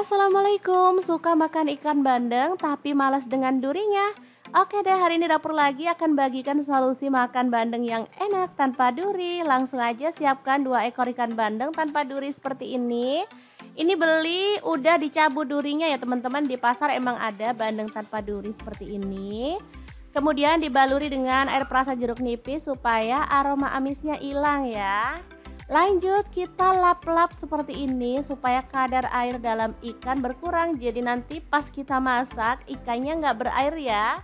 Assalamualaikum, suka makan ikan bandeng tapi malas dengan durinya? Oke deh, hari ini dapur lagi akan bagikan solusi makan bandeng yang enak tanpa duri. Langsung aja siapkan 2 ekor ikan bandeng tanpa duri seperti ini. Ini beli udah dicabut durinya ya teman-teman, di pasar emang ada bandeng tanpa duri seperti ini. Kemudian dibaluri dengan air perasa jeruk nipis supaya aroma amisnya hilang ya. Lanjut kita lap-lap seperti ini supaya kadar air dalam ikan berkurang. Jadi nanti pas kita masak ikannya nggak berair ya.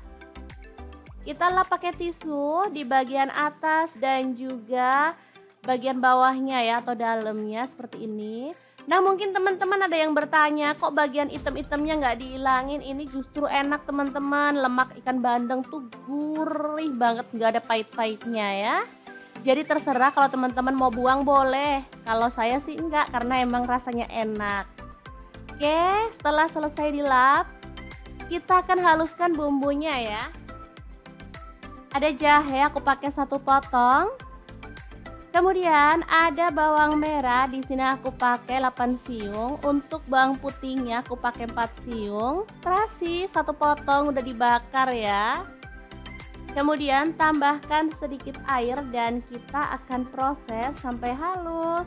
Kita lap pakai tisu di bagian atas dan juga bagian bawahnya ya atau dalamnya seperti ini. Nah mungkin teman-teman ada yang bertanya kok bagian item-itemnya nggak dihilangin. Ini justru enak teman-teman, lemak ikan bandeng tuh gurih banget, nggak ada pahit-pahitnya ya. Jadi terserah kalau teman-teman mau buang boleh. Kalau saya sih enggak karena emang rasanya enak. Oke, setelah selesai dilap, kita akan haluskan bumbunya ya. Ada jahe, aku pakai 1 potong. Kemudian ada bawang merah, di sini aku pakai 8 siung. Untuk bawang putihnya aku pakai 4 siung. Terasi 1 potong udah dibakar ya. Kemudian tambahkan sedikit air dan kita akan proses sampai halus.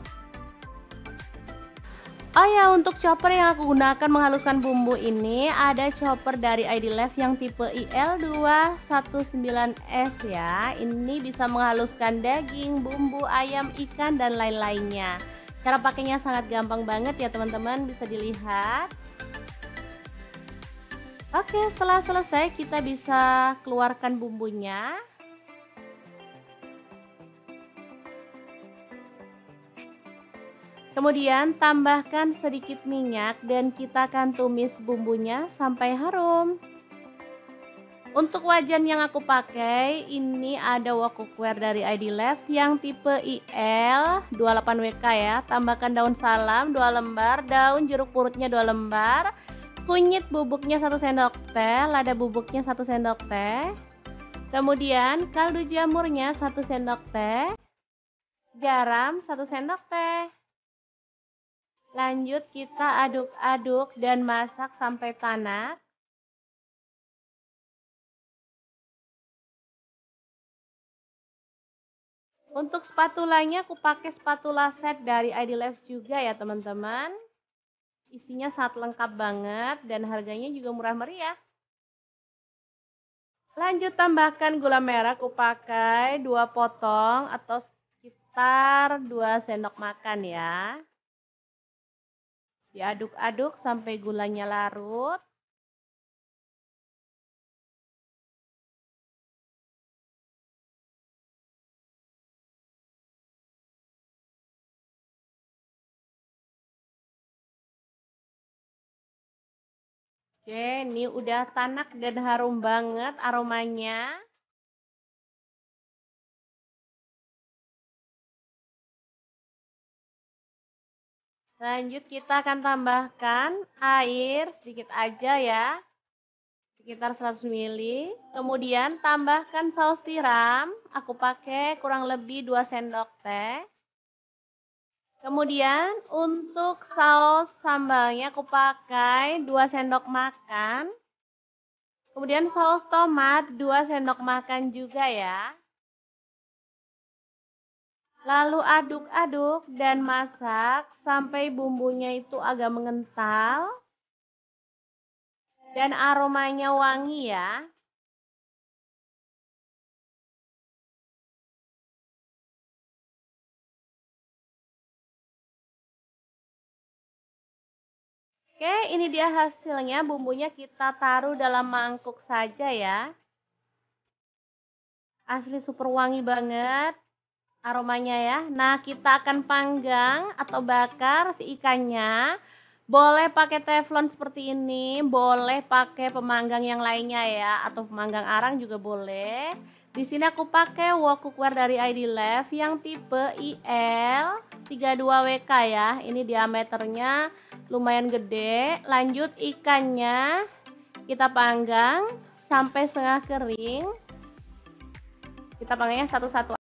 Oh ya, untuk chopper yang aku gunakan menghaluskan bumbu ini ada chopper dari ID-Life yang tipe IL219S ya. Ini bisa menghaluskan daging, bumbu, ayam, ikan dan lain-lainnya. Cara pakainya sangat gampang banget ya teman-teman, bisa dilihat. Oke, setelah selesai kita bisa keluarkan bumbunya. Kemudian tambahkan sedikit minyak dan kita akan tumis bumbunya sampai harum. Untuk wajan yang aku pakai ini ada wok cookware dari ID-Life yang tipe IL28WK ya. Tambahkan daun salam 2 lembar, daun jeruk purutnya 2 lembar. Kunyit bubuknya 1 sendok teh, lada bubuknya 1 sendok teh. Kemudian kaldu jamurnya 1 sendok teh. Garam 1 sendok teh. Lanjut kita aduk-aduk dan masak sampai tanak. Untuk spatulanya aku pakai spatula set dari ID-Life juga ya teman-teman. Isinya sangat lengkap banget dan harganya juga murah meriah. Lanjut tambahkan gula merah, aku pakai 2 potong atau sekitar 2 sendok makan ya. Diaduk-aduk sampai gulanya larut. Oke, ini udah tanak dan harum banget aromanya. Lanjut kita akan tambahkan air sedikit aja ya, sekitar 100 ml. Kemudian tambahkan saus tiram, aku pakai kurang lebih 2 sendok teh. Kemudian untuk saus sambalnya aku pakai 2 sendok makan. Kemudian saus tomat 2 sendok makan juga ya. Lalu aduk-aduk dan masak sampai bumbunya itu agak mengental dan aromanya wangi ya. Oke, ini dia hasilnya. Bumbunya kita taruh dalam mangkuk saja ya. Asli super wangi banget aromanya ya. Nah, kita akan panggang atau bakar si ikannya. Boleh pakai teflon seperti ini, boleh pakai pemanggang yang lainnya ya, atau pemanggang arang juga boleh. Di sini aku pakai wok cookware dari ID-Life yang tipe IL32WK ya. Ini diameternya lumayan gede. Lanjut ikannya kita panggang sampai setengah kering. Kita panggangnya satu-satu.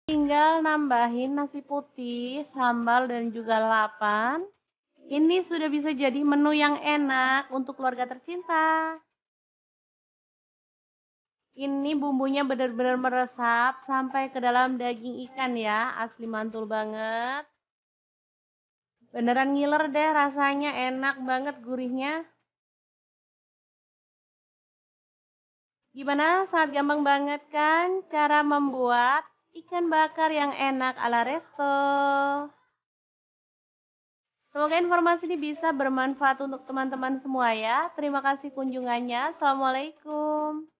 Tinggal nambahin nasi putih, sambal, dan juga lalapan. Ini sudah bisa jadi menu yang enak untuk keluarga tercinta. Ini bumbunya benar-benar meresap sampai ke dalam daging ikan ya, asli mantul banget. Beneran ngiler deh rasanya, enak banget gurihnya. Gimana? Sangat gampang banget kan cara membuat ikan bakar yang enak ala resto. Semoga informasi ini bisa bermanfaat untuk teman-teman semua ya. Terima kasih kunjungannya. Assalamualaikum.